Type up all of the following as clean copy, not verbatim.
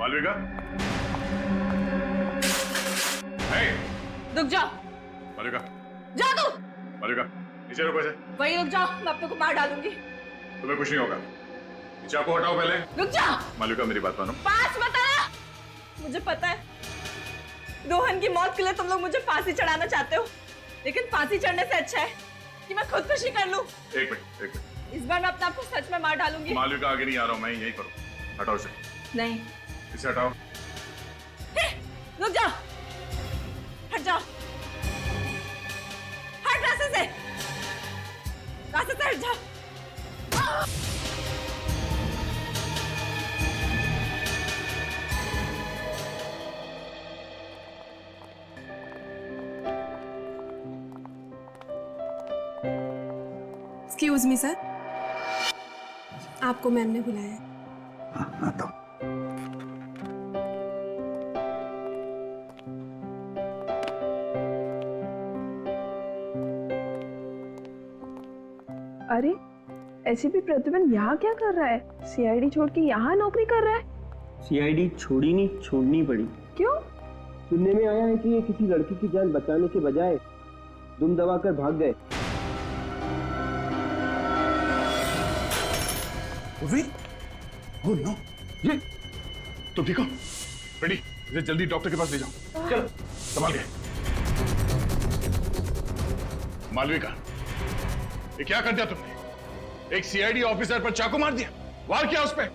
मालविका, रुक जाओ। मालविका, जा तू। मालविका, नीचे रुको। ऐसे वही रुक जाओ, मैं अपने को मार डालूंगी। तुम्हें कुछ नहीं होगा। चाकू हटाओ पहले। रुक जाओ। मालविका, मेरी बात मानो। पास मत आना। मुझे पता है रोहन की मौत के लिए तुम लोग मुझे फांसी चढ़ाना चाहते हो, लेकिन फांसी चढ़ने से अच्छा है कि मैं खुदकुशी कर लूं। एक मिनट। इस बार मैं अपने आप को सच में मार डालूंगी। मालविका, आगे नहीं आ रहा हूं मैं, यहीं पर हूं। हटाओ इसे। नहीं। इसे हटाओ। रुक जाओ। हट जाओ। हट रास्ते से। रास्ते से हट जाओ। एक्सक्यूज मी सर, आपको मैम ने बुलाया है। आता हूं। अरे एसीपी प्रद्युमन यहाँ क्या कर रहा है? सीआईडी छोड़ के यहाँ नौकरी कर रहा है? सीआईडी छोड़ी नहीं, छोड़नी पड़ी। क्यों? सुनने में आया है कि ये किसी लड़की की जान बचाने के बजाय दुम दबाकर भाग गए। ओह नो, ये तुम ठीक हो? रेडी, इसे जल्दी डॉक्टर के पास ले जाओ। चलो, संभाल के। मालविका, ये क्या कर दिया तुमने? एक सीआईडी ऑफिसर पर चाकू मार दिया, वार किया उस पे।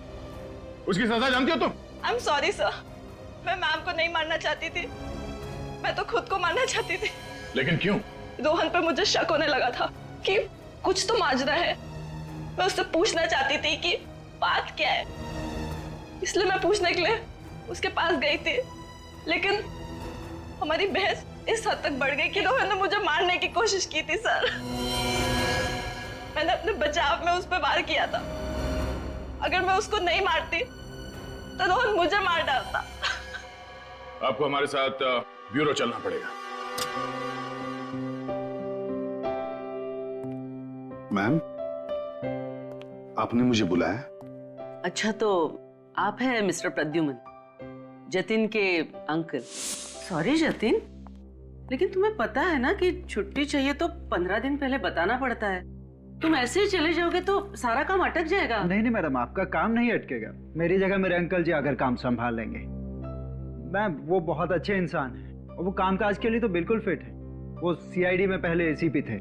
उसकी सजा जानती हो तुम? आई एम सॉरी सर, मैं मैम को नहीं मारना चाहती थी, मैं तो खुद को मारना चाहती थी। लेकिन क्यों? रोहन पर मुझे शक होने लगा था कि कुछ तो माजरा है। मैं उससे पूछना चाहती थी कि बात क्या है, इसलिए मैं पूछने के लिए उसके पास गई थी, लेकिन हमारी बहस इस हद तक बढ़ गई कि रोहन ने मुझे मारने की कोशिश की थी सर। मैंने अपने बचाव में उस पर वार किया था। अगर मैं उसको नहीं मारती तो रोहन मुझे मार डालता। आपको हमारे साथ ब्यूरो चलना पड़ेगा। मैम, आपने मुझे बुलाया? अच्छा, तो आप हैं मिस्टर प्रद्युमन, जतिन के अंकल। सॉरी जतिन, लेकिन तुम्हें पता है ना कि छुट्टी चाहिए तो 15 दिन पहले बताना पड़ता है। तुम ऐसे ही चले जाओगे तो सारा काम अटक जाएगा। नहीं मैडम, आपका काम नहीं अटकेगा। मेरी जगह मेरे अंकल जी आकर काम संभाल लेंगे। मैम, वो बहुत अच्छे इंसान हैं और वो कामकाज के लिए तो बिल्कुल फिट है। वो सीआईडी में पहले एसीपी थे।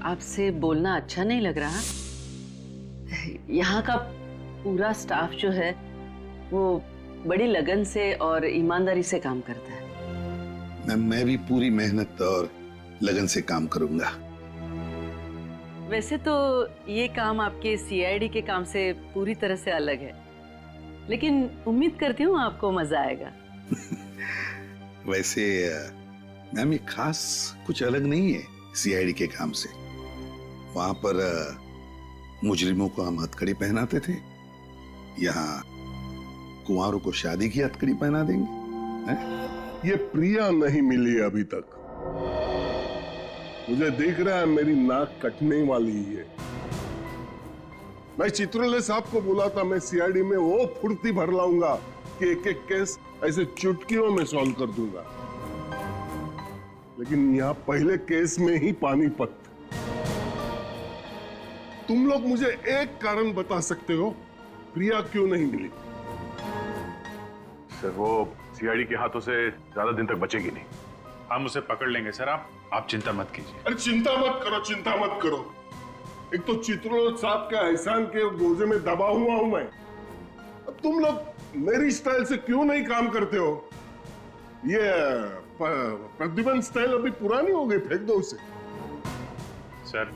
आपसे बोलना अच्छा नहीं लग रहा? यहाँ का पूरा स्टाफ जो है वो बड़ी लगन से और ईमानदारी से काम करता है। मैम, मैं भी पूरी मेहनत और लगन से काम करूंगा। वैसे तो ये काम आपके सीआईडी के काम से पूरी तरह से अलग है, लेकिन उम्मीद करती हूँ आपको मजा आएगा। वैसे मैम, ये खास कुछ अलग नहीं है सीआईडी के काम से। वहां पर मुजरिमों को हम हथकड़ी पहनाते थे, यहाँ कुंवारों को शादी की हथकड़ी पहना देंगे। ये प्रिया नहीं मिली अभी तक। मुझे दिख रहा है मेरी नाक कटने वाली है। मैं चित्रले साहब को बोला था मैं सीआईडी में वो फुर्ती भर लाऊंगा कि एक एक केस ऐसे चुटकियों में सॉल्व कर दूंगा, लेकिन यहाँ पहले केस में ही पानीपत। तुम लोग मुझे एक कारण बता सकते हो प्रिया क्यों नहीं मिली? सर, वो सीआईडी के हाथों से ज्यादा दिन तक बचेगी नहीं। हम उसे पकड़ लेंगे सर, आप चिंता मत कीजिए। अरे चिंता मत करो, चिंता मत करो। एक तो चित्रलोक साहब के एहसान के बोझे में दबा हुआ हूं मैं। अब तुम लोग मेरी स्टाइल से क्यों नहीं काम करते हो? ये प्रद्युमन स्टाइल अभी पुरानी हो गई, फेंक दो उसे। सर,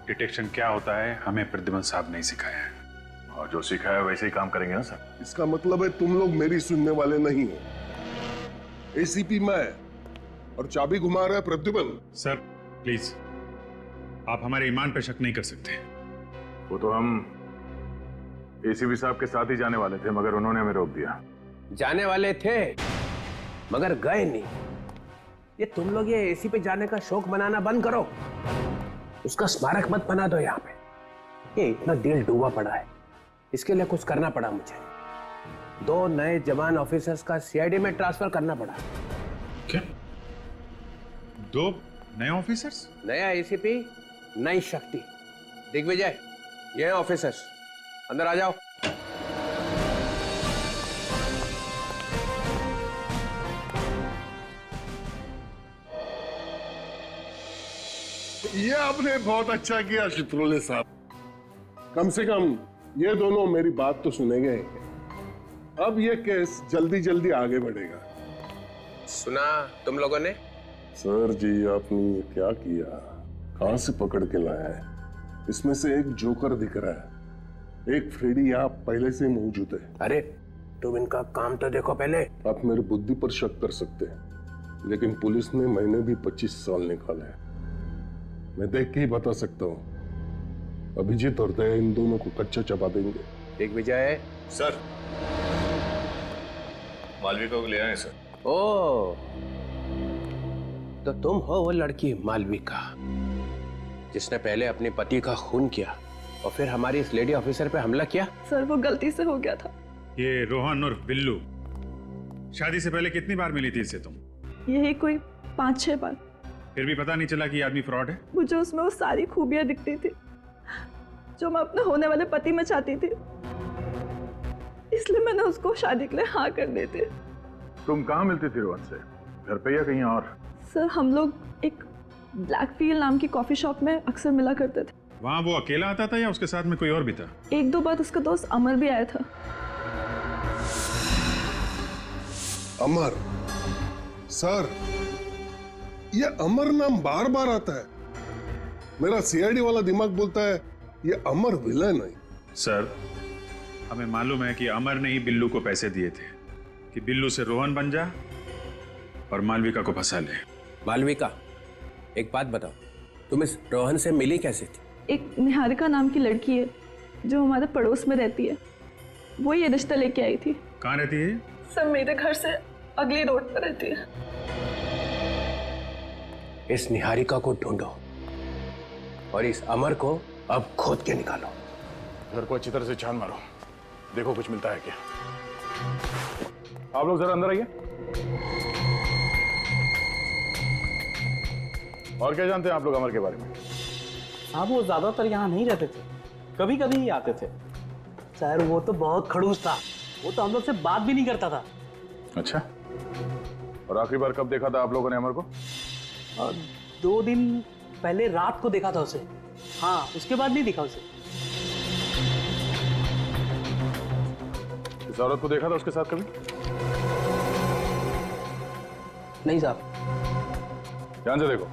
डिटेक्शन क्या होता है हमें प्रद्युमन साहब नहीं सिखाया है, और जो सिखाया है वैसे ही काम करेंगे ना सर। इसका मतलब है तुम लोग मेरी सुनने वाले नहीं हो। एसीपी मैं और चाबी घुमा रहा है प्रद्युमन। सर प्लीज, आप हमारे ईमान पे शक नहीं कर सकते। वो तो हम एसीपी साहब के साथ ही जाने वाले थे, मगर उन्होंने हमें रोक दिया। जाने वाले थे मगर गए नहीं। ये तुम लोग ये एसी पे जाने का शौक मनाना बंद करो, उसका स्मारक मत बना दो यहाँ पे। ये इतना दिल डूबा पड़ा है, इसके लिए कुछ करना पड़ा मुझे। 2 नए जवान ऑफिसर्स का सीआईडी में ट्रांसफर करना पड़ा। क्या? 2 नए ऑफिसर्स? नया एसीपी, नई शक्ति। दिग्विजय, ये हैं ऑफिसर्स, अंदर आ जाओ। ये आपने बहुत अच्छा किया चित्रोले साहब। कम से कम ये दोनों मेरी बात तो सुनेंगे। अब ये केस जल्दी जल्दी आगे बढ़ेगा। सुना तुम लोगों ने? सर जी, आपने ये क्या किया? कहां से पकड़ के लाया है? इसमें से एक जोकर दिख रहा है, एक फ्रेडी यहाँ पहले से मौजूद है। अरे तुम इनका काम तो देखो पहले। आप मेरी बुद्धि पर शक कर सकते हैं, लेकिन पुलिस ने मैंने भी 25 साल निकाले हैं। मैं देख के ही बता सकता हूँ। अभिजीत और दया इन दोनों को कच्चा चबा देंगे। दिग्विजय। सर, मालविका को ले आए सर। ओ, तो तुम हो वो लड़की मालविका जिसने पहले अपने पति का खून किया और फिर हमारी इस लेडी ऑफिसर पे हमला किया? सर वो गलती से हो गया था। ये रोहन और बिल्लू शादी से पहले कितनी बार मिली थी इससे तुम? यही कोई 5-6 बार। फिर भी पता नहीं चला कि ये आदमी फ्रॉड है? मुझे उसमें वो सारी खूबियां दिखती थी जो मैं अपने होने वाले पति में चाहती थी, इसलिए मैंने उसको शादी के लिए हाँ कर दी थी। तुम कहाँ मिलती थी रोहन से? घर पे या कहीं और? सर हम लोग एक ब्लैकफील्ड नाम की कॉफी शॉप में अक्सर मिला करते थे। वहाँ वो अकेला आता था या उसके साथ में कोई और भी था? 1-2 बार उसका दोस्त अमर भी आया था। अमर? सर, ये अमर नाम बार बार आता है। मेरा सीआईडी वाला दिमाग बोलता है ये अमर विलन है। सर, हमें मालूम है कि अमर ने ही बिल्लू को पैसे दिए थे कि बिल्लू से रोहन बन जा और मालविका को फंसा ले। मालविका, एक बात बताओ, तुम इस रोहन से मिली कैसे थी? एक निहारिका नाम की लड़की है जो हमारे पड़ोस में रहती है, वो ये रिश्ता लेके आई थी। कहाँ रहती है? सर मेरे घर से अगली रोड पर रहती है। इस निहारिका को ढूंढो और इस अमर को अब खोद के निकालो। घर को अच्छी तरह से छान मारो, देखो कुछ मिलता है क्या। आप लोग जरा अंदर आइए। और क्या जानते हैं आप लोग अमर के बारे में? हाँ, वो ज्यादातर यहाँ नहीं रहते थे, कभी कभी ही आते थे। सर वो तो बहुत खड़ूस था, वो तो हम लोग से बात भी नहीं करता था। अच्छा, और आखिरी बार कब देखा था आप लोगों ने अमर को? 2 दिन पहले रात को देखा था उसे। हाँ, उसके बाद नहीं दिखा उसे। इस औरत को देखा था उसके साथ कभी? नहीं साहब। ध्यान से देखो।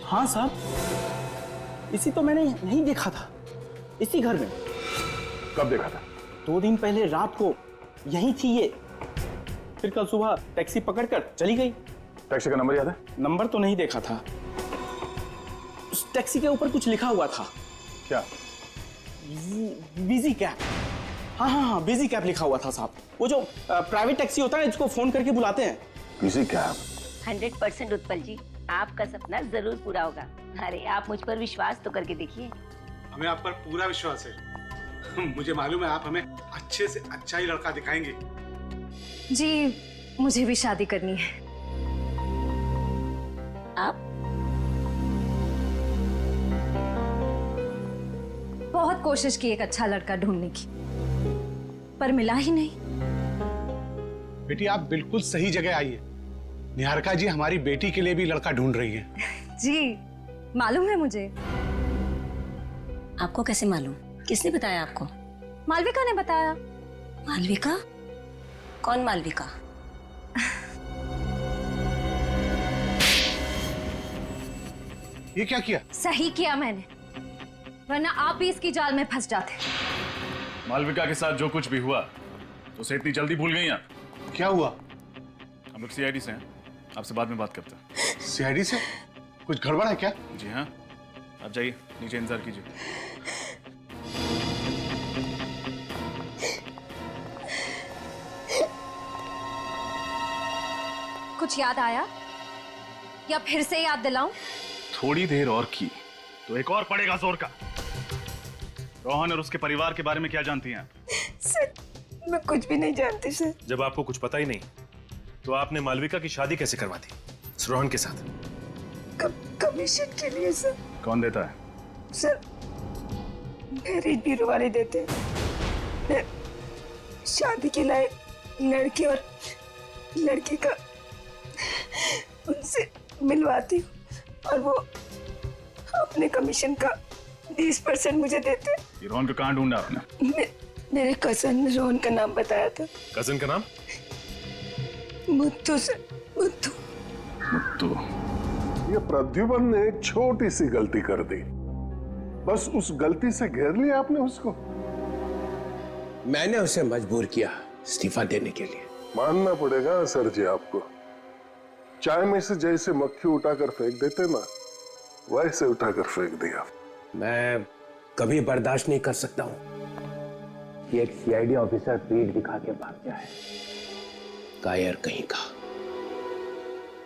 हाँ साहब, इसी तो मैंने नहीं देखा था, इसी घर में। कब देखा था? 2 दिन पहले रात को यही थी ये, फिर कल सुबह टैक्सी पकड़कर चली गई। टैक्सी का नंबर याद है? नंबर तो नहीं देखा था, उस टैक्सी के ऊपर कुछ लिखा हुआ था। क्या? Busy cab. हाँ हाँ हाँ, बिजी कैब लिखा हुआ था साहब। वो जो प्राइवेट टैक्सी होता है जिसको फोन करके बुलाते हैं। Busy cab? 100% उत्पल जी, आपका सपना जरूर पूरा होगा। अरे आप मुझ पर विश्वास तो करके देखिए। हमें आप पर पूरा विश्वास है। मुझे मालूम है आप हमें अच्छे से अच्छा ही लड़का दिखाएंगे। जी, मुझे भी शादी करनी है। आप? बहुत कोशिश की एक अच्छा लड़का ढूंढने की, पर मिला ही नहीं। बेटी आप बिल्कुल सही जगह आई है। निहारिका जी हमारी बेटी के लिए भी लड़का ढूंढ रही है। जी, मालूम है मुझे। आपको कैसे मालूम? किसने बताया आपको? मालविका ने बताया। मालविका? कौन मालविका? ये क्या किया? सही किया मैंने, वरना आप भी इसकी जाल में फंस जाते। मालविका के साथ जो कुछ भी हुआ उसे इतनी जल्दी भूल गई आप? क्या हुआ? हम लोग सीआईडी से हैं, आपसे बाद में बात करते हैं। सीआईडी से? कुछ गड़बड़ है क्या? जी हाँ, आप जाइए नीचे, इंतजार कीजिए। कुछ याद आया या फिर से याद दिलाऊं? थोड़ी देर और की तो एक और पड़ेगा जोर का। रोहन और उसके परिवार के बारे में क्या जानती हैं आप? सर मैं कुछ भी नहीं जानती सर। जब आपको कुछ पता ही नहीं तो आपने मालविका की शादी कैसे करवा दी रोहन के साथ? कमीशन के लिए सर। कौन देता है? सर मैरिज ब्यूरो वाले देते हैं। मैं शादी के लायक लड़की और लड़की का उनसे मिलवाती हूँ और वो अपने कमीशन का 20% मुझे देते हैं। ये रोहन को कहाँ ढूंढा आपने? मेरे कजन ने रोहन का नाम बताया था। कजन का नाम? मुत्तू सर, मुत्तू। मुत्तू। ये प्रद्युमन ने एक छोटी सी गलती कर दी, बस उस गलती से घेर लिया आपने उसको। मैंने उसे मजबूर किया इस्तीफा देने के लिए। मानना पड़ेगा सर जी आपको, चाय में से जैसे मक्खी उठाकर फेंक देते ना, वैसे उठाकर फेंक दिया। मैं कभी बर्दाश्त नहीं कर सकता हूं कि एक सीआईडी ऑफिसर पीठ दिखा के भाग जाए। कायर कहीं का।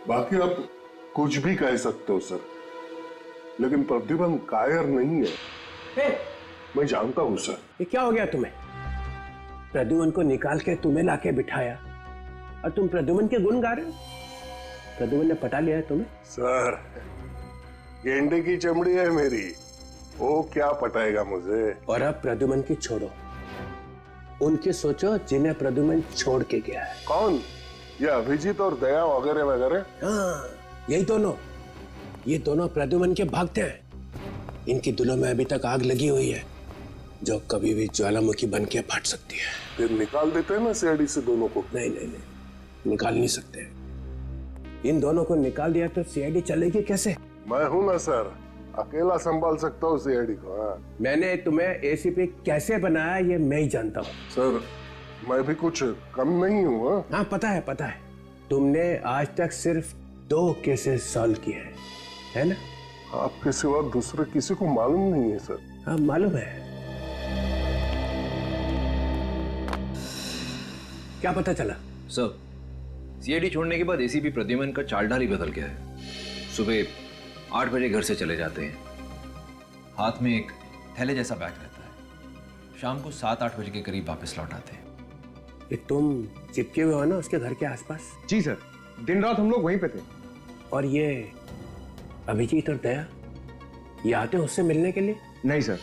बाकी आप कुछ भी कह सकते हो सर, लेकिन प्रद्युमन कायर नहीं है। मैं जानता हूं सर। ये क्या हो गया तुम्हें? प्रद्युमन को निकाल के तुम्हें लाके बिठाया और तुम प्रद्युमन के गुण गा रहे हो? प्रद्युमन ने पटा लिया है तुम्हें? सर गेंडे की चमड़ी है मेरी, वो क्या पटाएगा मुझे। और अब प्रद्युमन की छोड़ो, उनकी सोचो जिन्हें प्रद्युमन छोड़ के गया है। कौन? ये अभिजीत और दया वगैरह वगैरह? हाँ, यही दोनों। ये दोनों प्रद्युमन के भागते हैं। इनकी दिलों में अभी तक आग लगी हुई है जो कभी भी ज्वालामुखी बन के फट सकती है। फिर निकाल देते हैं ना सीआईडी से दोनों को। नहीं नहीं नहीं, निकाल नहीं सकते। इन दोनों को निकाल दिया तो सीआईडी चलेगी कैसे? मैं हूं ना सर, अकेला संभाल सकता हूँ सीआईडी को। हाँ। मैंने तुम्हें एसीपी कैसे बनाया ये मैं ही जानता हूँ। सर मैं भी कुछ कम नहीं हूँ। हाँ पता है पता है। तुमने आज तक सिर्फ 2 केसेस सॉल्व किए हैं, है ना? आपके सिवा दूसरे किसी को मालूम नहीं है सर। हाँ मालूम है। क्या पता चला? सर सीआईडी छोड़ने के बाद एसीपी प्रद्युमन का चालढाल ही बदल गया है। सुबह 8 बजे घर से चले जाते हैं, हाथ में एक थैले जैसा बैग रहता है। शाम को 7-8 बजे के करीब वापस लौट आते हैं। ये तुम चिपके हुए हो ना उसके घर के आसपास? जी सर, दिन रात हम लोग वहीं पे थे। और ये अभिजीत और दया, ये आते हैं उससे मिलने के लिए? नहीं सर,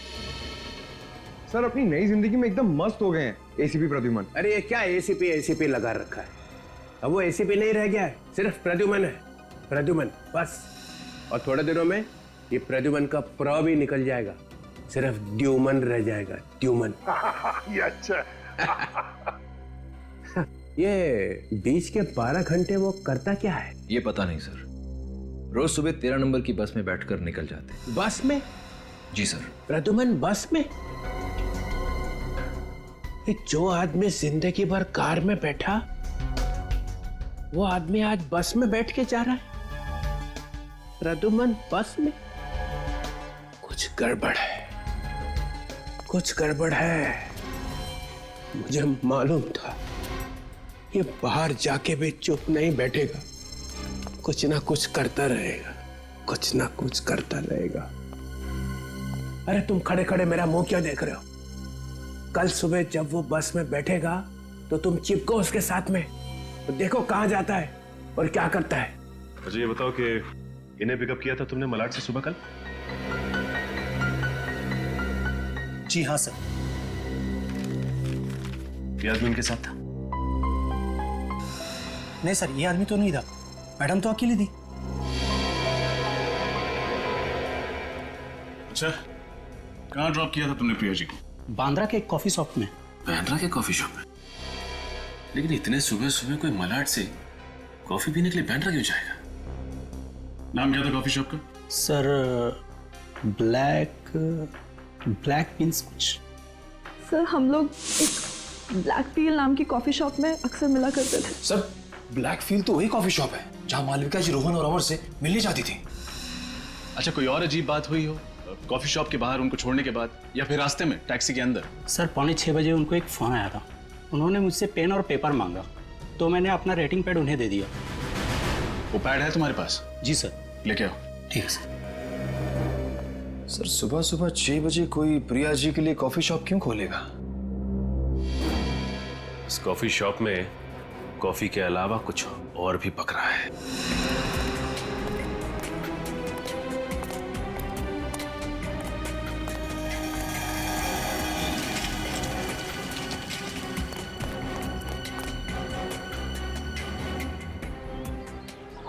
सर अपनी नई जिंदगी में एकदम मस्त हो गए हैं एसीपी प्रद्युमन। अरे ये क्या एसीपी लगा रखा है? अब वो एसीपी नहीं रह गया है, सिर्फ प्रद्युमन है। प्रद्युमन बस। और थोड़े दिनों में ये प्रद्युमन का प्र भी निकल जाएगा, सिर्फ द्युमन रह जाएगा। द्युमन। ये अच्छा। ये बीच के 12 घंटे वो करता क्या है? ये पता नहीं सर, रोज सुबह 13 नंबर की बस में बैठकर निकल जाते हैं। बस में? जी सर। प्रद्युमन बस में? जो आदमी जिंदगी भर कार में बैठा, वो आदमी आज बस में बैठ के जा रहा है। प्रद्युमन बस में? कुछ गड़बड़ है, कुछ गड़बड़ है। मुझे मालूम था ये बाहर जाके भी चुप नहीं बैठेगा, कुछ ना कुछ करता रहेगा, कुछ ना कुछ करता रहेगा। अरे तुम खड़े खड़े मेरा मुंह क्यों देख रहे हो? कल सुबह जब वो बस में बैठेगा तो तुम चिपको उसके साथ में, तो देखो कहां जाता है और क्या करता है। मुझे ये बताओ कि इन्हें पिकअप किया था तुमने मलाड से सुबह कल? जी हाँ सर। ये आदमी इनके साथ था? नहीं सर, ये आदमी तो नहीं था, मैडम तो अकेली थी। अच्छा, कहाँ ड्रॉप किया था तुमने प्रिया जी को? बांद्रा के एक कॉफी शॉप में। बांद्रा के कॉफी शॉप में? लेकिन इतने सुबह सुबह कोई मलाड से कॉफी पीने के लिए बांद्रा क्यों जाएगा? नाम क्या था कॉफी शॉप का? सर ब्लैक मीन्स कुछ। सर हम लोग एक ब्लैक फील नाम की कॉफी शॉप में अक्सर मिला करते थे। सर ब्लैक फील तो वही कॉफी शॉप है जहां मालविका जी रोहन और अमर से मिलने जाती थी। अच्छा, कोई और अजीब बात हुई हो कॉफी शॉप के बाहर उनको छोड़ने के बाद, या फिर रास्ते में टैक्सी के अंदर? सर 5:45 बजे उनको एक फोन आया था। उन्होंने मुझसे पेन और पेपर मांगा तो मैंने अपना रेटिंग पैड उन्हें दे दिया। वो पैड है तुम्हारे पास? जी सर। लेके आओ। ठीक है सर। सर सुबह सुबह 6 बजे कोई प्रिया जी के लिए कॉफी शॉप क्यों खोलेगा? इस कॉफी शॉप में कॉफी के अलावा कुछ और भी पक रहा है।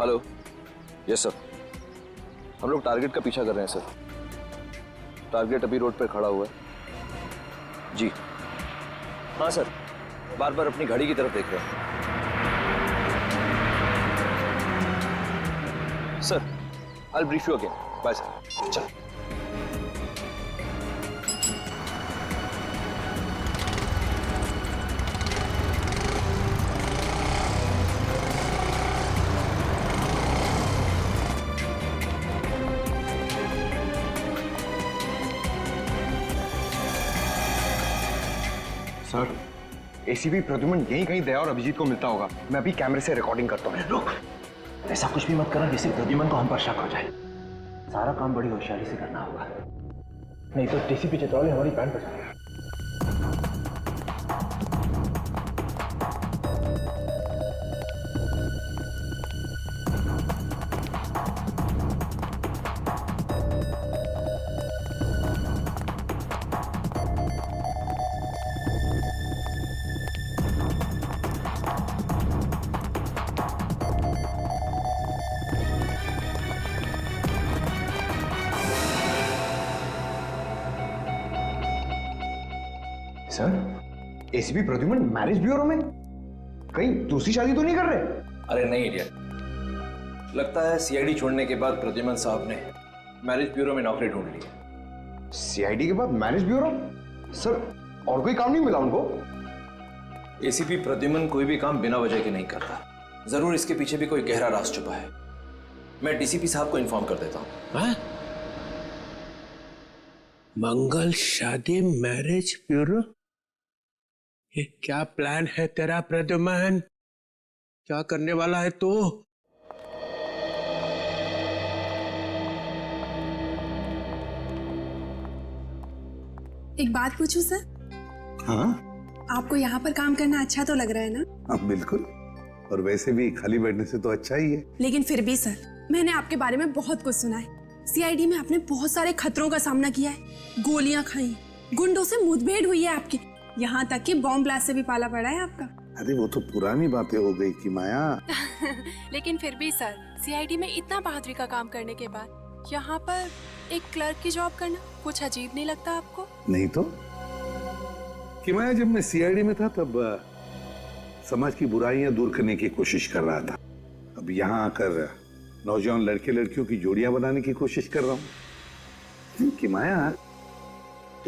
Hello, yes sir. हम लोग टारगेट का पीछा कर रहे हैं सर। टारगेट अभी रोड पर खड़ा हुआ है। जी हाँ सर, बार बार अपनी घड़ी की तरफ देख रहे हैं। Sir, I'll brief you again. Bye sir. चल। सर, एसीपी प्रद्युमन यहीं कहीं दया और अभिजीत को मिलता होगा। मैं अभी कैमरे से रिकॉर्डिंग करता हूँ। रुक, ऐसा कुछ भी मत करना जिससे प्रद्युमन को हम पर शक हो जाए। सारा काम बड़ी होशियारी से करना होगा, नहीं तो डीसीपी चित्रौली हमारी बैंड बजा देगा। Sir, ACP Pradyuman marriage bureau में? कहीं दूसरी शादी तो नहीं कर रहे? अरे नहीं इडियट, लगता है सीआईडी छोड़ने के बाद प्रद्युमन साहब ने मैरिज ब्यूरो में नौकरी ढूंढ ली है। सीआईडी के बाद मैरिज ब्यूरो? सर, और कोई काम नहीं मिला उनको? एसीपी प्रद्युमन कोई भी काम बिना वजह के नहीं करता। जरूर इसके पीछे भी कोई गहरा राज छुपा है। मैं डीसीपी साहब को इन्फॉर्म कर देता हूँ। मंगल शादी मैरिज ब्यूरो, ये क्या प्लान है तेरा प्रद्युमन? क्या करने वाला है तू? एक बात पूछूं सर? हाँ आपको यहाँ पर काम करना अच्छा तो लग रहा है ना? हाँ बिल्कुल, और वैसे भी खाली बैठने से तो अच्छा ही है। लेकिन फिर भी सर, मैंने आपके बारे में बहुत कुछ सुना है। सीआईडी में आपने बहुत सारे खतरों का सामना किया है, गोलियां खाई, गुंडों से मुठभेड़ हुई है आपकी, यहाँ तक कि बॉम्ब ब्लास्ट से भी पाला पड़ा है आपका। अरे वो तो पुरानी बातें हो गई कि माया। लेकिन फिर भी सर, सीआईडी में इतना बहादुरी का काम करने के बाद यहाँ पर एक क्लर्क की जॉब करना कुछ अजीब नहीं लगता आपको? नहीं तो कि माया, जब मैं सीआईडी में था तब समाज की बुराइयां दूर करने की कोशिश कर रहा था। अब यहाँ आकर नौजवान लड़के लड़कियों की जोड़ियां बनाने की कोशिश कर रहा हूँ। कि माया,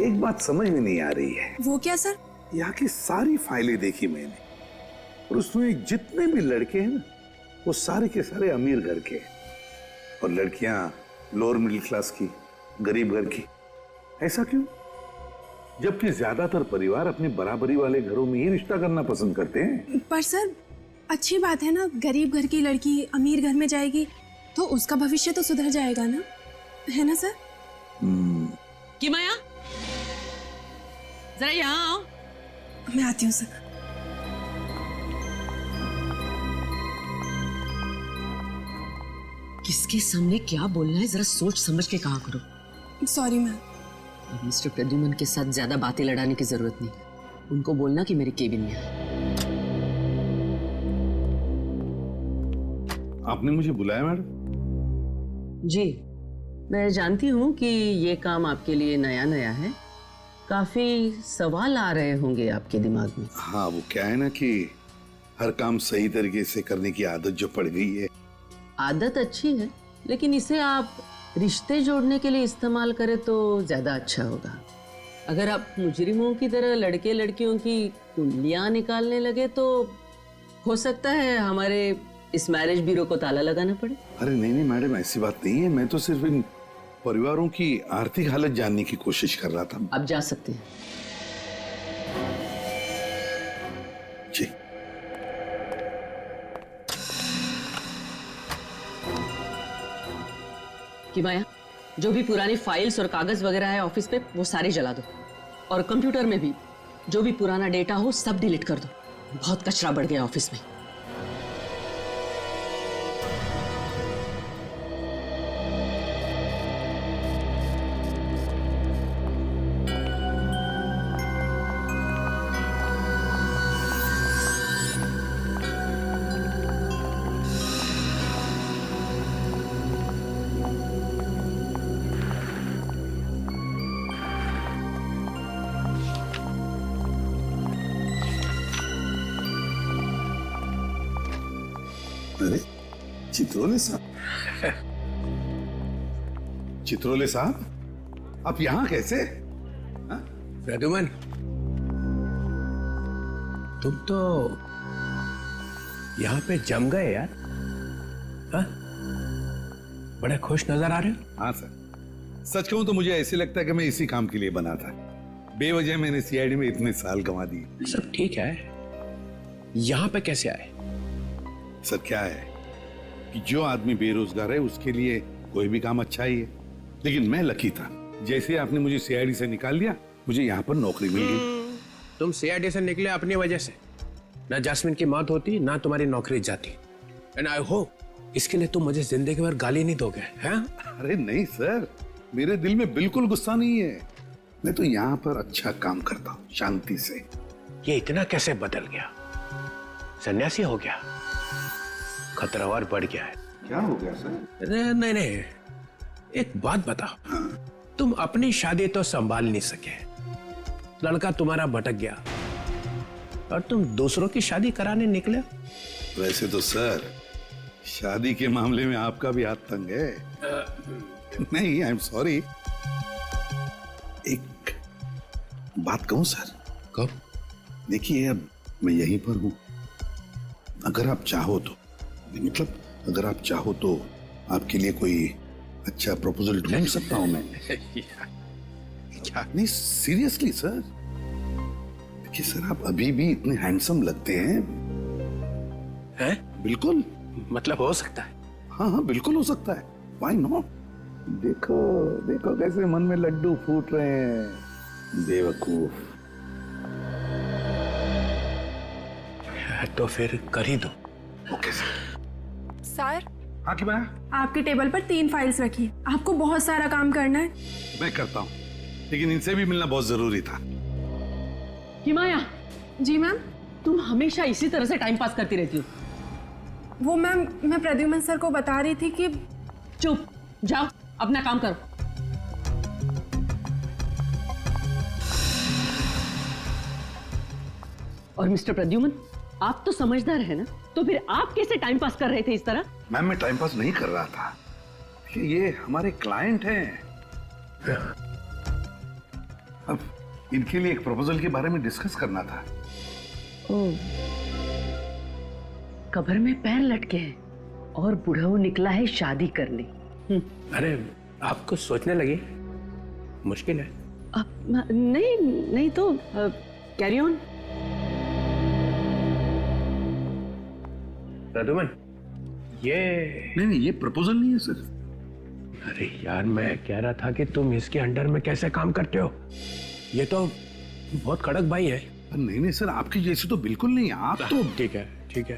एक बात समझ में नहीं आ रही है। वो क्या सर? यहाँ की सारी फाइलें देखी मैंने, और उसमें जितने भी लड़के हैं ना, वो सारे के सारे अमीर घर के, और लड़कियां लोअर मिडिल क्लास की, गरीब घर की। ऐसा क्यों? जबकि ज्यादातर परिवार अपने बराबरी वाले घरों में ही रिश्ता करना पसंद करते हैं। पर सर, अच्छी बात है ना, गरीब घर की लड़की अमीर घर में जाएगी तो उसका भविष्य तो सुधर जाएगा ना, है ना सर? कि माया, जरा यहाँ आओ। मैं आती हूँ सर। किसके सामने क्या बोलना है, जरा सोच समझ के कहा करो। Sorry ma'am. अब मिस्टर प्रद्युमन के साथ ज्यादा बातें लड़ाने की जरूरत नहीं। उनको बोलना कि मेरे केबिन में है। आपने मुझे बुलाया मैडम? जी, मैं जानती हूँ कि ये काम आपके लिए नया नया है, काफी सवाल आ रहे होंगे आपके दिमाग में। हाँ, वो क्या है ना कि हर काम सही तरीके से करने की आदत जो पड़ गई है। आदत अच्छी है, लेकिन इसे आप रिश्ते जोड़ने के लिए इस्तेमाल करें तो ज्यादा अच्छा होगा। अगर आप मुजरिमों की तरह लड़के लड़कियों की कुंडलियां निकालने लगे तो हो सकता है हमारे इस मैरिज ब्यूरो को ताला लगाना पड़े। अरे नहीं नहीं मैडम, ऐसी बात नहीं है। मैं तो सिर्फ इन परिवारों की आर्थिक हालत जानने की कोशिश कर रहा था। आप जा सकते हैं। जी। कि माया, जो भी पुरानी फाइल्स और कागज वगैरह है ऑफिस पे, वो सारे जला दो, और कंप्यूटर में भी जो भी पुराना डेटा हो सब डिलीट कर दो। बहुत कचरा बढ़ गया ऑफिस में। अरे चित्रोले साहब, चित्रोले साहब, आप यहाँ कैसे? प्रद्युमन, तुम तो यहाँ पे जम गए यार। हाँ? बड़े खुश नजर आ रहे हो। हाँ सर, सच कहूं तो मुझे ऐसे लगता है कि मैं इसी काम के लिए बना था। बेवजह मैंने सीआईडी में इतने साल गंवा दिए। सब ठीक है, यहाँ पे कैसे आए? सर क्या है कि जो आदमी बेरोजगार है उसके लिए कोई भी काम अच्छा ही है, लेकिन मैं लकी था। जैसे आपने मुझे सीआईडी से निकाल दिया, मुझे यहाँ पर नौकरी मिल गई। तुम सीआईडी से निकले अपनी वजह से, ना जैस्मिन की मौत होती ना तुम्हारी नौकरी जाती। एंड आई होप इसके लिए तुम मुझे जिंदगी भर गाली नहीं दोगे, हैं? अरे नहीं सर, मेरे दिल में बिल्कुल गुस्सा नहीं है। मैं तो यहाँ पर अच्छा काम करता हूँ, शांति से। ये इतना कैसे बदल गया? सन्यासी हो गया? खतरा और बढ़ गया है। क्या हो गया सर? नहीं नहीं, एक बात बताओ। हाँ। तुम अपनी शादी तो संभाल नहीं सके, लड़का तुम्हारा भटक गया और तुम दूसरों की शादी कराने निकले। वैसे तो सर शादी के मामले में आपका भी हाथ तंग है। नहीं, आई एम सॉरी। एक बात कहूं सर? कब? देखिए अब मैं यहीं पर हूं, अगर आप चाहो तो, मतलब अगर आप चाहो तो आपके लिए कोई अच्छा प्रपोजल ढूंढ सकता हूं मैं। क्या? नहीं सीरियसली सर, देखिए सर आप अभी भी इतने हैंडसम लगते हैं। हैं? बिल्कुल। मतलब हो सकता है? हाँ हाँ बिल्कुल हो सकता है, व्हाई नॉट। देखो देखो कैसे मन में लड्डू फूट रहे हैं, बेवकूफ। तो फिर कर ही दो। Okay sir. सर, हाँ की बना? आपकी टेबल पर 3 फाइल्स रखी, आपको बहुत सारा काम करना है। मैं करता हूँ, लेकिन इनसे भी मिलना बहुत जरूरी था। हिमाया। जी मैम। तुम हमेशा इसी तरह से टाइम पास करती रहती हो। वो मैम, मैं प्रद्युमन सर को बता रही थी कि। चुप, जाओ अपना काम करो। और मिस्टर प्रद्युमन, आप तो समझदार है ना, तो फिर आप कैसे टाइम पास कर रहे थे इस तरह? मैम मैं टाइम पास नहीं कर रहा था, ये हमारे क्लाइंट हैं। अब इनके लिए एक प्रपोजल के बारे में डिस्कस करना था। कब्र में पैर लटके हैं और बुढ़ऊ निकला है शादी करने। अरे आप कुछ सोचने लगे? मुश्किल है। नहीं नहीं तो कैरी ऑन। प्रद्युमन, ये नहीं ये प्रपोजल नहीं है सर। अरे यार मैं कह रहा था कि तुम इसके अंडर में कैसे काम करते हो, ये तो बहुत कड़क भाई है। नहीं सर, आपकी जैसी तो बिल्कुल नहीं। आप तो ठीक है ठीक है।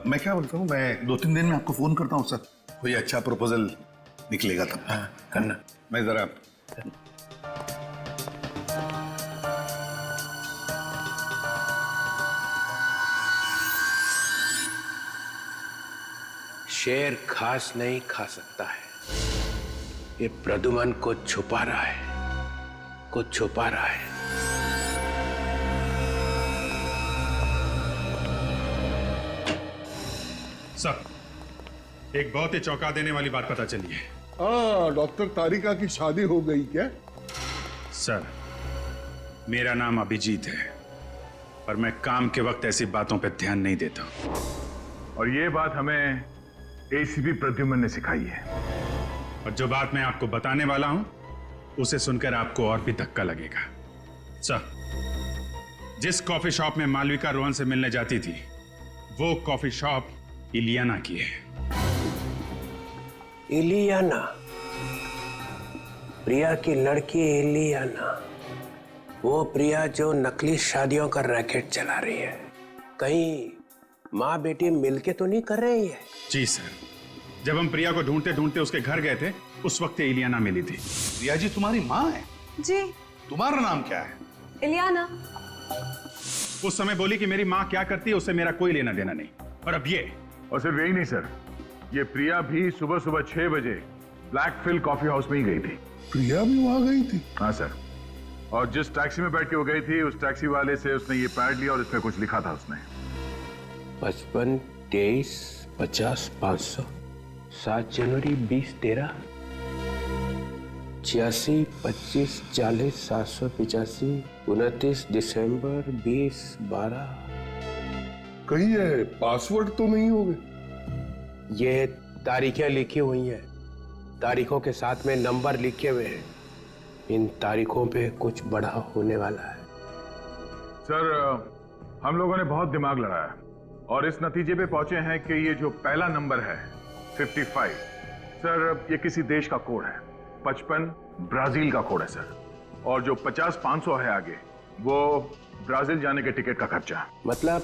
मैं क्या बोलता हूँ, मैं 2-3 दिन में आपको फोन करता हूँ सर, कोई अच्छा प्रपोजल निकलेगा तब। हाँ करना। मैं जरा शेर घास नहीं खा सकता है, ये प्रद्युमन को छुपा रहा है, कुछ छुपा रहा है। सर, एक बहुत ही चौंका देने वाली बात पता चली है। डॉक्टर तारिका की शादी हो गई क्या? सर, मेरा नाम अभिजीत है, पर मैं काम के वक्त ऐसी बातों पर ध्यान नहीं देता। और ये बात हमें एसीपी प्रद्युमन ने सिखाई है। और जो बात मैं आपको बताने वाला हूं, उसे सुनकर आपको और भी धक्का लगेगा। सर, जिस कॉफी शॉप में मालविका रोहन से मिलने जाती थी, वो कॉफी शॉप इलियाना की है। इलियाना? प्रिया की लड़की इलियाना? वो प्रिया जो नकली शादियों का रैकेट चला रही है? कहीं माँ बेटी मिलके तो नहीं कर रहे हैं ये? जी सर, जब हम प्रिया को ढूंढते ढूंढते उसके घर गए थे उस वक्त इलियाना मिली थी। प्रिया जी तुम्हारी माँ है? जी। तुम्हारा नाम क्या है? इलियाना। उस समय बोली कि मेरी माँ क्या करती है उससे मेरा कोई लेना देना नहीं। और अब ये। और सिर्फ यही नहीं सर, ये प्रिया भी सुबह सुबह 6 बजे ब्लैक फिल कॉफी हाउस में ही गई थी। प्रिया भी वहां गई थी? हाँ सर, और जिस टैक्सी में बैठ के वो गई थी उस टैक्सी वाले से उसने ये पैड लिया और इसमें कुछ लिखा था उसने। 55 23 50 500 7 जनवरी 20 13 86 25 40 785 29 दिसंबर 20 12। कहीं ये पासवर्ड तो नहीं होगे? ये तारीखें लिखी हुई हैं, तारीखों के साथ में नंबर लिखे हुए हैं। इन तारीखों पे कुछ बड़ा होने वाला है। सर, हम लोगों ने बहुत दिमाग लड़ाया और इस नतीजे पे पहुंचे हैं कि ये जो पहला नंबर है 55, सर ये किसी देश का कोड है। 55 ब्राजील का कोड है सर, और जो 50-500 है आगे वो ब्राजील जाने के टिकट का खर्चा। मतलब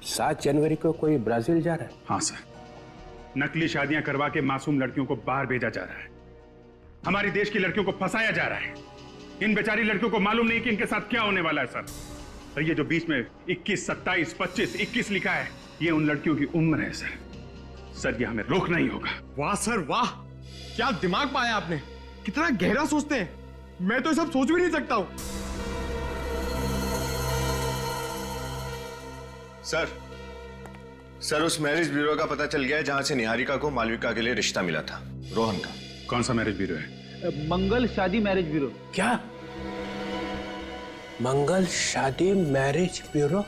7 जनवरी को कोई ब्राजील जा रहा है? हाँ सर, नकली शादियां करवा के मासूम लड़कियों को बाहर भेजा जा रहा है। हमारी देश की लड़कियों को फंसाया जा रहा है। इन बेचारी लड़कियों को मालूम नहीं कि इनके साथ क्या होने वाला है सर। और ये जो बीच में 21, 27, 25, 21 लिखा है, ये उन लड़कियों की उम्र है सर। सर ये हमें रोकना ही होगा। वाह सर वाह, क्या दिमाग पाया आपने, कितना गहरा सोचते हैं। मैं तो ये सब सोच भी नहीं सकता हूं। सर उस मैरिज ब्यूरो का पता चल गया है जहां से निहारिका को मालविका के लिए रिश्ता मिला था, रोहन का। कौन सा मैरिज ब्यूरो है? मंगल शादी मैरिज ब्यूरो। क्या? मंगल शादी मैरिज ब्यूरो?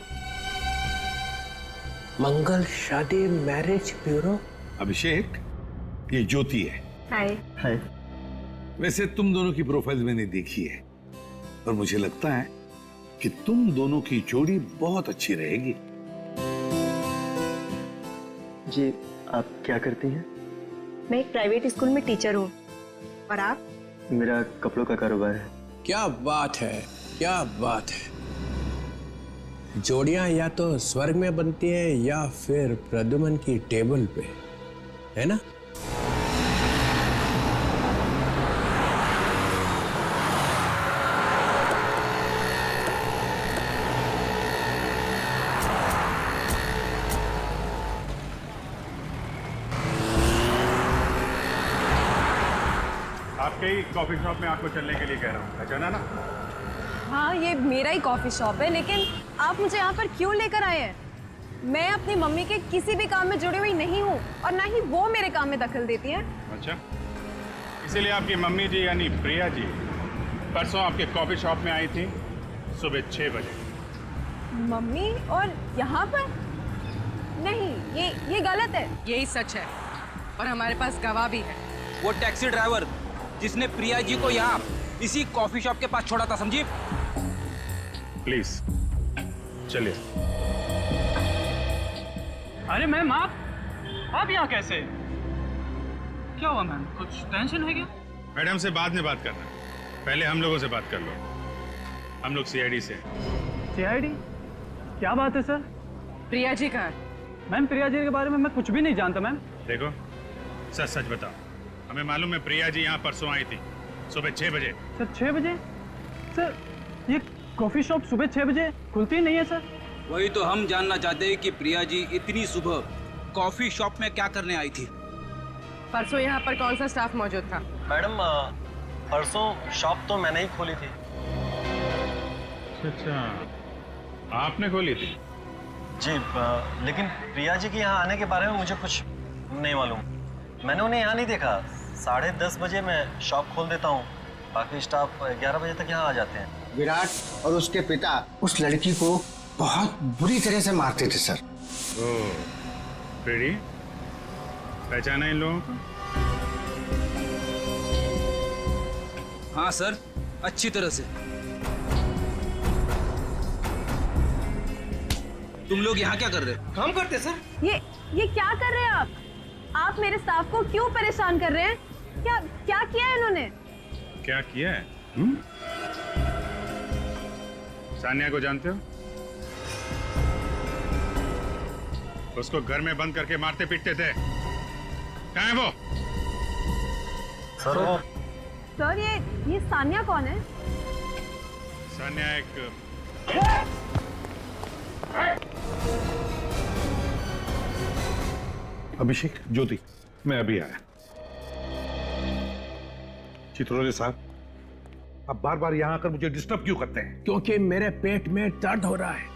मंगल शादी मैरिज ब्यूरो। अभिषेक, ये ज्योति है। हाय। हाय। वैसे तुम दोनों की प्रोफाइल मैंने देखी है और मुझे लगता है कि तुम दोनों की जोड़ी बहुत अच्छी रहेगी। जी, आप क्या करती हैं? मैं एक प्राइवेट स्कूल में टीचर हूँ। और आप? मेरा कपड़ों का कारोबार है। क्या बात है, क्या बात है। जोड़ियां या तो स्वर्ग में बनती हैं या फिर प्रद्युमन की टेबल पे, है ना? आपके ही कॉफी शॉप में आपको चलने के लिए कह रहा हूँ, पहचाना ना? हाँ, ये मेरा ही कॉफी शॉप है, लेकिन आप मुझे यहाँ पर क्यों लेकर आए हैं? मैं अपनी मम्मी के किसी भी काम में जुड़ी हुई नहीं हूँ और ना ही वो मेरे काम में दखल देती हैं। अच्छा, इसीलिए आपकी मम्मी जी यानी प्रिया जी परसों आपके कॉफी शॉप में आई थी सुबह 6 बजे। मम्मी? और यहाँ पर? नहीं, ये गलत है। यही सच है और हमारे पास गवाह भी है। वो टैक्सी ड्राइवर जिसने प्रिया जी को यहाँ इसी कॉफी शॉप के पास छोड़ा था, समझी? प्लीज चलिए। अरे मैम, आप यहाँ कैसे? क्या हुआ मैम, कुछ टेंशन है क्या? मैडम से बाद में बात करना, पहले हम लोगों से बात कर लो। हम लोग सीआईडी से। सीआईडी? क्या बात है सर? प्रिया जी कहाँ है? मैम, प्रिया जी के बारे में मैं कुछ भी नहीं जानता मैम। देखो, सच सच बताओ, हमें मालूम है प्रिया जी यहाँ परसों आई थी सुबह 6 बजे। सर 6 बजे? सर ये कॉफी शॉप सुबह 6 बजे खुलती ही नहीं है सर। वही तो हम जानना चाहते हैं कि प्रिया जी इतनी सुबह कॉफी शॉप में क्या करने आई थी? परसों यहाँ पर कौन सा स्टाफ मौजूद था? मैडम, परसों शॉप तो मैंने ही खोली थी। अच्छा, आपने खोली थी? जी, लेकिन प्रिया जी के यहाँ आने के बारे में मुझे कुछ नहीं मालूम। मैंने उन्हें यहाँ नहीं देखा। 10:30 बजे मैं शॉप खोल देता हूँ, बाकी स्टाफ 11 बजे तक यहाँ आ जाते हैं। विराट और उसके पिता उस लड़की को बहुत बुरी तरह से मारते थे सर। ओह, प्रीति, पहचाना इन लोगों को? हाँ सर, अच्छी तरह से। तुम लोग यहाँ क्या कर रहे हो? काम करते सर। ये क्या कर रहे हैं आप? आप मेरे स्टाफ को क्यों परेशान कर रहे हैं? क्या किया है इन्होंने? क्या किया है? सानिया को जानते हो? उसको घर में बंद करके मारते पीटते थे। कहाँ है वो? सर ये सानिया कौन है? सानिया एक अभिषेक, ज्योति, मैं अभी आया। चित्रोले साहब, आप बार बार यहाँ आकर मुझे डिस्टर्ब क्यों करते हैं? क्योंकि मेरे पेट में दर्द हो रहा है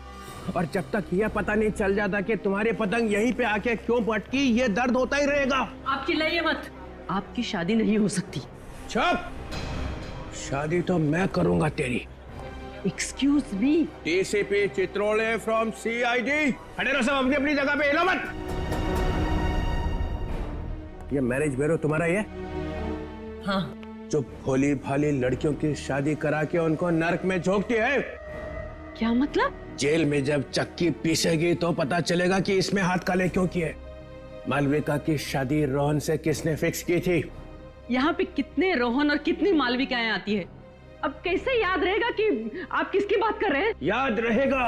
और जब तक यह पता नहीं चल जाता कि तुम्हारी पतंग यहीं पे आके क्यों पटकी, ये दर्द होता ही रहेगा। आप चिल्लाइए मत, आपकी शादी नहीं हो सकती। चुप! शादी तो मैं करूंगा तेरी। Excuse me. DCP Chitrole from CID. खड़े रहो सब अपनी अपनी जगह पे, हिलो मत। ये मैरिज ब्यूरो तुम्हारा ही है? हाँ। जो भोली भाली लड़कियों की शादी करा के उनको नरक में झोंकती है। क्या मतलब? जेल में जब चक्की पीसेगी तो पता चलेगा कि इसमें हाथ काले क्यों किए। मालविका की शादी रोहन से किसने फिक्स की थी? यहाँ पे कितने रोहन और कितनी मालविकाएं आती है, अब कैसे याद रहेगा कि आप किसकी बात कर रहे हैं? याद रहेगा,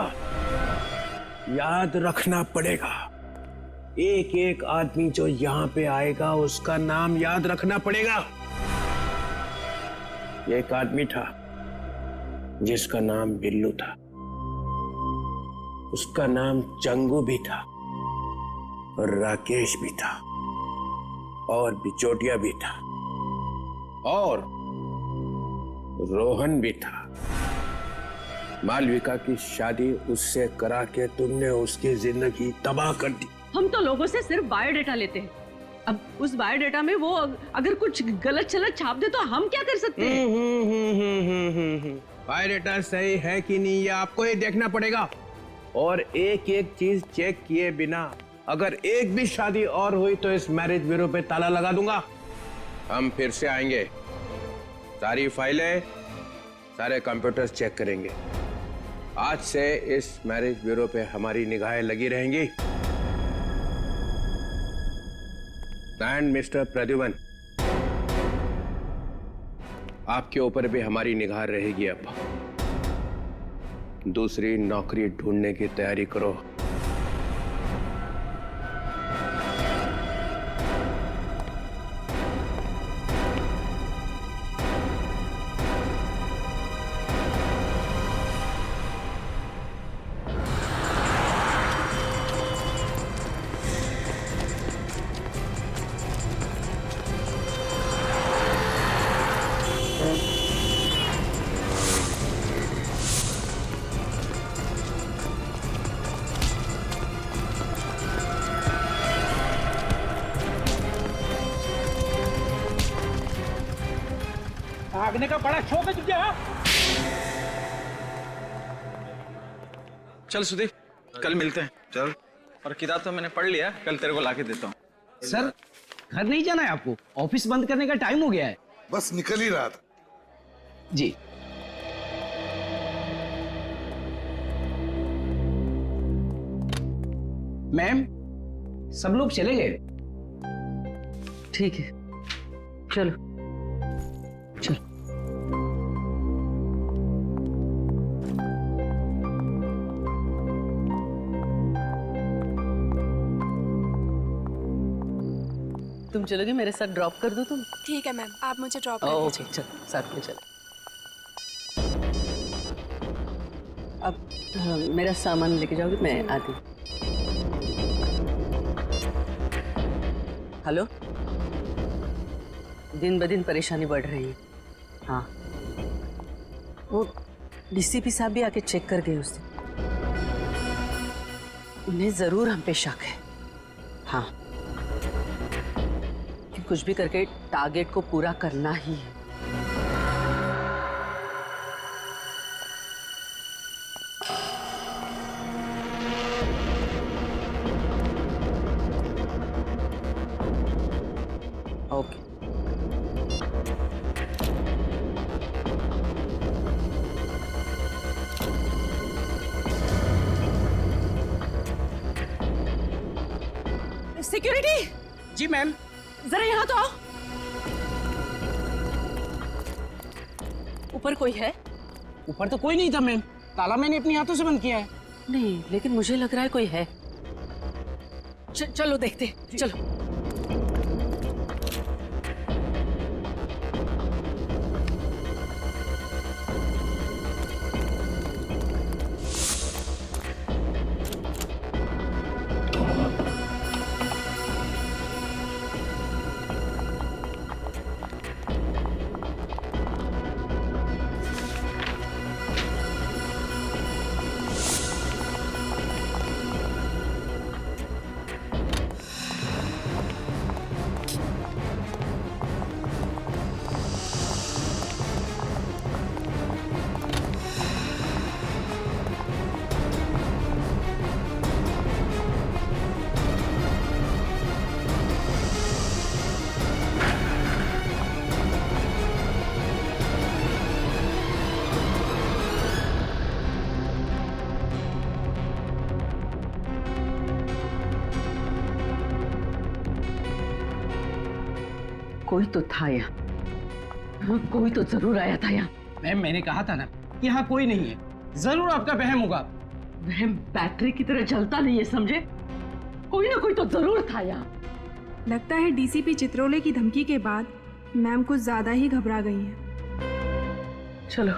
याद रखना पड़ेगा। एक एक आदमी जो यहाँ पे आएगा उसका नाम याद रखना पड़ेगा। एक आदमी था जिसका नाम बिल्लू था, उसका नाम चंगू भी था और राकेश भी था और बिचौटिया भी था और रोहन भी था। मालविका की शादी उससे करा के तुमने उसकी जिंदगी तबाह कर दी। हम तो लोगों से सिर्फ बायोडेटा लेते हैं, अब उस बायोडेटा में वो अगर कुछ गलत चलत छाप दे तो हम क्या कर सकते हैं? बायोडेटा सही है कि नहीं ये आपको ही देखना पड़ेगा और एक एक चीज चेक किए बिना अगर एक भी शादी और हुई तो इस मैरिज ब्यूरो पे ताला लगा दूंगा। हम फिर से आएंगे, सारी फाइलें, सारे कंप्यूटर्स चेक करेंगे। आज से इस मैरिज ब्यूरो पे हमारी निगाहें लगी रहेंगी। एंड मिस्टर प्रद्युमन, आपके ऊपर भी हमारी निगाह रहेगी। अब दूसरी नौकरी ढूंढने की तैयारी करो। भागने का बड़ा शौक है तुझे? चल सुदीप, कल मिलते हैं। चल। और किताब तो मैंने पढ़ लिया, कल तेरे को लाके देता हूँ। सर, घर नहीं जाना है आपको? ऑफिस बंद करने का टाइम हो गया है। बस निकल ही रहा था। जी। मैम, सब लोग चले गए। ठीक है, चलो चलो। तुम चलोगे मेरे साथ? ड्रॉप कर दो तुम? ठीक है मैम, आप मुझे ड्रॉप कर ओके, दीजिए। चलो साथ में चलो। अब मेरा सामान लेके जाओगे? मैं आती हूँ। हेलो, दिन ब दिन परेशानी बढ़ रही है। हाँ, वो डीसीपी साहब भी आके चेक कर गए उस दिन। उन्हें जरूर हम पे शक है। हाँ, कि कुछ भी करके टारगेट को पूरा करना ही है। ओके। सिक्योरिटी! जी मैम। जरा यहाँ तो आओ। ऊपर कोई है? ऊपर तो कोई नहीं था मैम, ताला मैंने अपने हाथों से बंद किया है। नहीं, लेकिन मुझे लग रहा है कोई है। चलो देखते, चलो। कोई तो था यहाँ, कोई तो जरूर आया था यहाँ। मैम मैंने कहा था ना कि यहाँ कोई नहीं है, जरूर आपका वहम होगा। वहम बैटरी की तरह जलता नहीं है, समझे? कोई ना कोई तो जरूर था यहाँ। लगता है डीसीपी चित्रोले की धमकी के बाद मैम कुछ ज्यादा ही घबरा गई हैं। चलो।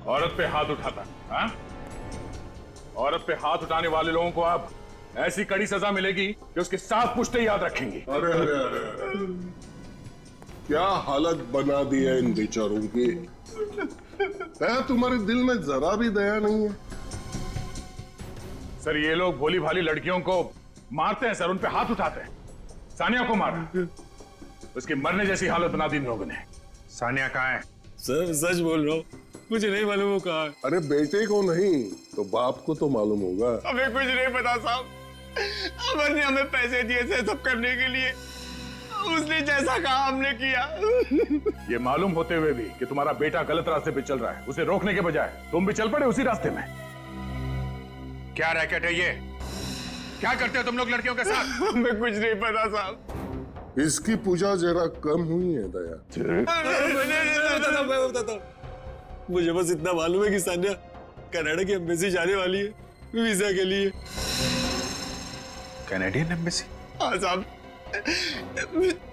औरत पे हाथ उठाता, हाँ? औरत पे हाथ उठाने वाले लोगों को अब ऐसी कड़ी सजा मिलेगी कि उसके साथ पुश्ते याद रखेंगे। अरे अरे अरे, अरे। क्या हालत बना दी है इन बेचारों की। दया तुम्हारे दिल में जरा भी दया नहीं है। सर ये लोग भोली भाली लड़कियों को मारते हैं सर, उन पे हाथ उठाते हैं। सानिया को मारा, उसकी मरने जैसी हालत बना दी इन लोगों ने। सानिया कहाँ है? सर सच बोल रहा हूँ, मुझे नहीं मालूम वो कहाँ है। अरे बेटे को नहीं तो बाप को तो मालूम होगा। हमें कुछ नहीं पता साहब, अमर ने हमें पैसे दिए थे सब करने के लिए, उसने जैसा कहा हमने किया। ये मालूम होते हुए भी कि तुम्हारा बेटा गलत रास्ते पे चल रहा है, उसे रोकने के बजाय तुम भी चल पड़े उसी रास्ते में। क्या रैकेट है ये? क्या करते हो तुम लोग लड़कियों के साथ? हमें कुछ नहीं पता साहब। इसकी पूजा जरा कम हुई है दया। मैं बताता हूँ, मुझे बस इतना मालूम है कि सान्या कनाडा की एम्बेसी जाने वाली है वीजा के लिए। Canadian embassy? हाँ साहब,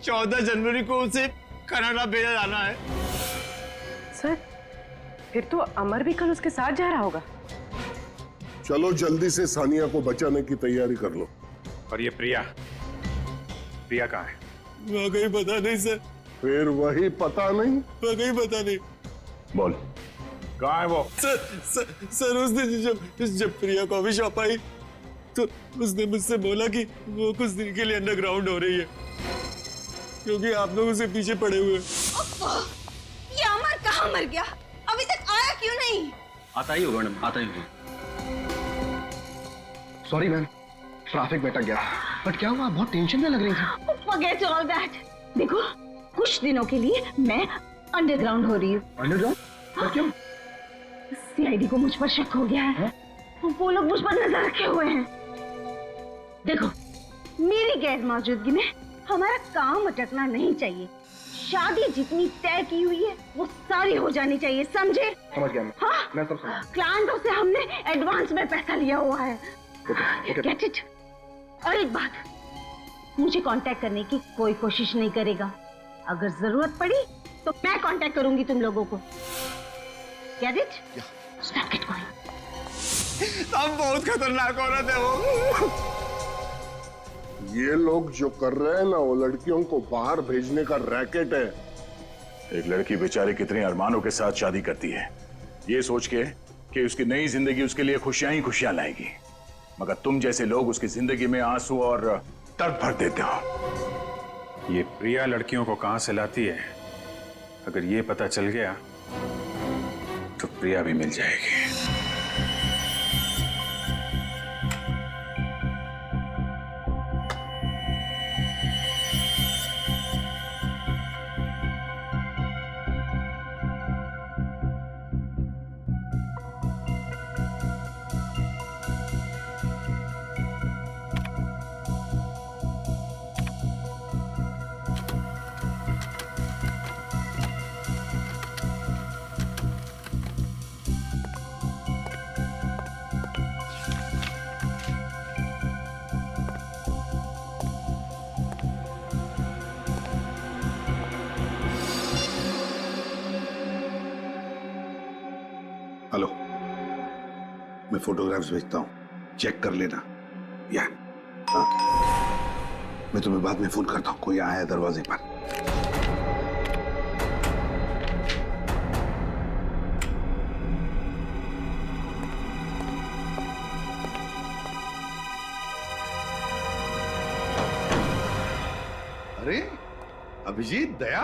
14 जनवरी को उसे कनाडा भेजा जाना है। सर, फिर तो अमर भी कल उसके साथ जा रहा होगा। चलो जल्दी से सानिया को बचाने की तैयारी कर लो। और ये प्रिया, प्रिया कहाँ है? वाकई पता नहीं सर। फिर वही पता नहीं? वाकई पता नहीं। बोल कहाँ है वो? सर उस दिन जब प्रिया कॉफी शॉप आई तो उसने मुझसे बोला कि वो कुछ दिन के लिए अंडरग्राउंड हो रही है क्योंकि आप लोग उसे पीछे पड़े हुए। ये अमर कहाँ मर गया? अभी तक आया क्यों नहीं? आता ही होगा मैडम, आता ही होगा। सॉरी मैम, ट्रैफिक में अटक गया। बट क्या हुआ? बहुत टेंशन में लग रही थी। Forget all that. देखो, कुछ दिनों के लिए मैं अंडरग्राउंड हो रही हूँ। अंडरग्राउंड? पर क्यों? सीआईडी को मुझ पर शक हो गया है। वो लोग मुझ पर नजर रखे हुए हैं। देखो, मेरी गैर मौजूदगी में हमारा काम अटकना नहीं चाहिए। शादी जितनी तय की हुई है वो सारी हो जानी चाहिए, समझे? समझ गया मैं। हाँ? मैं सब समझ। क्लाइंटों से हमने एडवांस में पैसा लिया हुआ है। Get it? और एक बात, मुझे कांटेक्ट करने की कोई कोशिश नहीं करेगा। अगर जरूरत पड़ी तो मैं कांटेक्ट करूंगी तुम लोगों को। Get it? Stop it going. सब बहुत खतरनाक औरत है वो। ये लोग जो कर रहे हैं ना, वो लड़कियों को बाहर भेजने का रैकेट है। एक लड़की बेचारी कितने अरमानों के साथ शादी करती है, ये सोच के कि उसकी नई जिंदगी उसके लिए खुशियां ही खुशियां लाएगी, मगर तुम जैसे लोग उसकी जिंदगी में आंसू और दर्द भर देते हो। ये प्रिया लड़कियों को कहां से लाती है, अगर ये पता चल गया तो प्रिया भी मिल जाएगी। हेलो, मैं फोटोग्राफ्स भेजता हूँ, चेक कर लेना। या हाँ, मैं तुम्हें बाद में फोन करता हूँ, कोई आया दरवाजे पर। अरे अभिजीत, दया,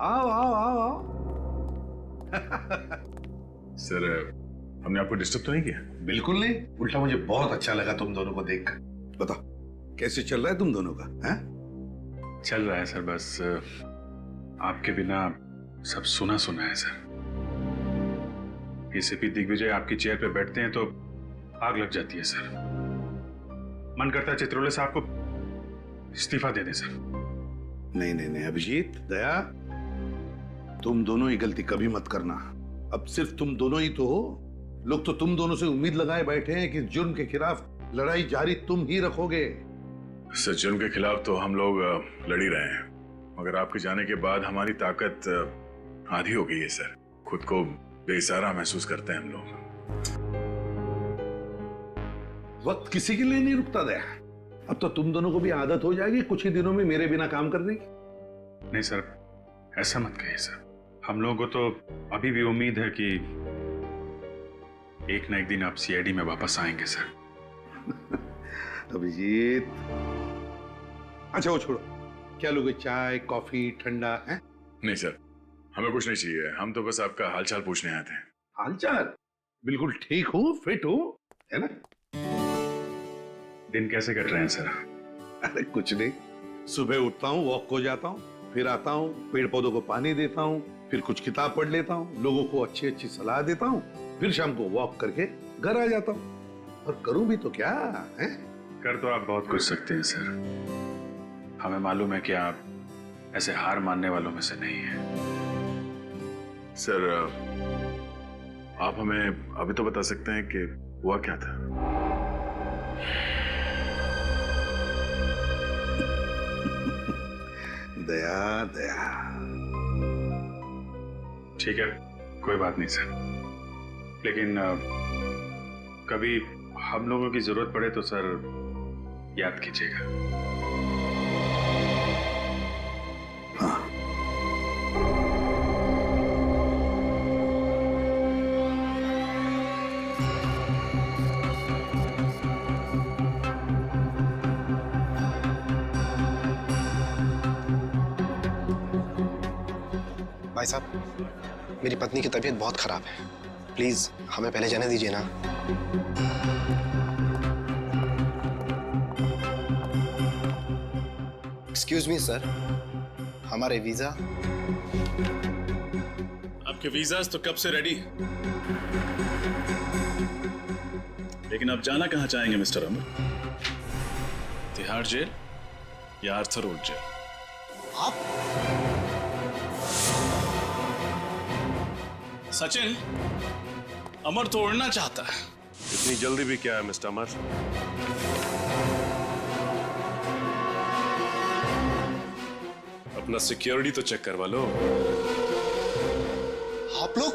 आओ आओ आओ आओ। सर, हमने आपको डिस्टर्ब तो नहीं किया? बिल्कुल नहीं, उल्टा मुझे बहुत अच्छा लगा तुम दोनों को देखकर। बताओ कैसे चल रहा है तुम दोनों का? हैं? चल रहा है सर, बस आपके बिना सब सुना सुना है सर। एसीपी दिग्विजय आपकी चेयर पे बैठते हैं तो आग लग जाती है सर। मन करता है चित्रोले साहब को इस्तीफा दे दें सर। नहीं नहीं नहीं अभिजीत, दया, तुम दोनों ही गलती कभी मत करना। अब सिर्फ तुम दोनों ही तो हो। लोग तो तुम दोनों से उम्मीद लगाए बैठे हैं कि जुर्म के खिलाफ लड़ाई जारी तुम ही रखोगे। सर, जुर्म के खिलाफ तो हम लोग लड़ ही रहे हैं, मगर आपके जाने के बाद हमारी ताकत आधी हो गई है सर। खुद को बेसहारा महसूस करते हैं हम लोग। वक्त किसी के लिए नहीं रुकता दया। अब तो तुम दोनों को भी आदत हो जाएगी कुछ ही दिनों में मेरे बिना काम करने की। नहीं सर, ऐसा मत कहिए सर। हम लोगों को तो अभी भी उम्मीद है कि एक ना एक दिन आप सीआईडी में वापस आएंगे सर। अभिजीत, अच्छा वो छोड़ो, क्या लोगे? चाय, कॉफी, ठंडा है? नहीं सर, हमें कुछ नहीं चाहिए। हम तो बस आपका हालचाल पूछने आए थे। हालचाल? बिल्कुल ठीक हूँ, फिट हूँ, है ना? दिन कैसे कट रहे हैं सर? अरे कुछ नहीं, सुबह उठता हूँ, वॉक को जाता हूँ, फिर आता हूँ, पेड़ पौधों को पानी देता हूँ, फिर कुछ किताब पढ़ लेता हूँ, लोगों को अच्छी अच्छी सलाह देता हूँ, फिर शाम को वॉक करके घर आ जाता हूँ। और करूँ भी तो क्या है? कर तो आप बहुत कुछ सकते हैं सर। हमें मालूम है कि आप ऐसे हार मानने वालों में से नहीं हैं। सर, आप हमें अभी तो बता सकते हैं कि हुआ क्या था? दया दया। ठीक है, कोई बात नहीं सर, लेकिन कभी हम लोगों की जरूरत पड़े तो सर याद कीजिएगा। हाँ। भाई साहब, मेरी पत्नी की तबीयत बहुत खराब है, प्लीज हमें पहले जाने दीजिए ना। एक्सक्यूज मी सर, हमारे वीजा। आपके वीजास तो कब से रेडी हैं, लेकिन आप जाना कहां चाहेंगे मिस्टर अमर? तिहाड़ जेल या आर्थर रोड जेल? आप सचिन, अमर तो उड़ना चाहता है। इतनी जल्दी भी क्या है मिस्टर अमर? अपना सिक्योरिटी तो चेक करवा लो। आप लोग?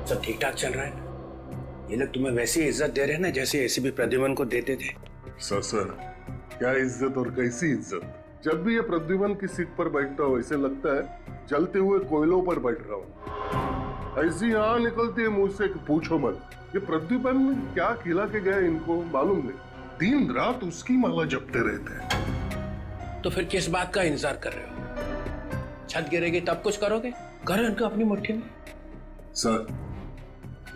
सब ठीक ठाक चल रहा है? ये लोग तुम्हें वैसी इज्जत दे रहे हैं ना जैसे एसीपी प्रद्युमन को देते थे? सर, क्या इज्जत और कैसी इज्जत? जब भी ये प्रद्युमन की सीट पर बैठता हूँ ऐसे लगता है जलते हुए कोयलों पर बैठ रहा हूँ। ऐसी यहाँ निकलती है मुंह से कि पूछो मत। ये प्रद्युमन क्या खिला के गया इनको मालूम नहीं। दिन रात उसकी माला जपते रहते हैं। तो फिर किस बात का इंतजार कर रहे हो? छत गिरेगी तब कुछ करोगे? करो इनको अपनी मुट्ठी में। सर,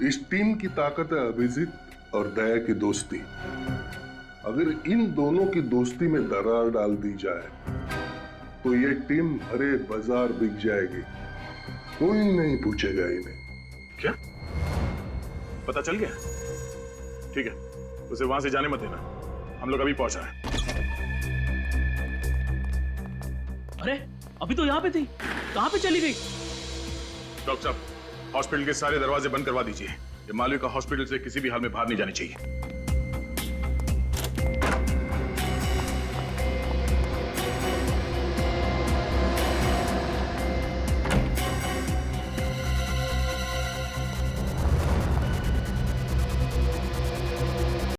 इस टीम की ताकत है अभिजीत और दया की दोस्ती। अगर इन दोनों की दोस्ती में दरार डाल दी जाए तो ये टीम हरे बाजार बिक जाएगी, कोई नहीं पूछेगा इन्हें। क्या पता चल गया? ठीक है, उसे वहां से जाने मत देना, हम लोग अभी पहुंच रहे हैं। अरे अभी तो यहाँ पे थी, कहाँ पे चली गई? डॉक्टर साहब, हॉस्पिटल के सारे दरवाजे बंद करवा दीजिए। ये मालविका हॉस्पिटल से किसी भी हाल में बाहर नहीं जानी चाहिए।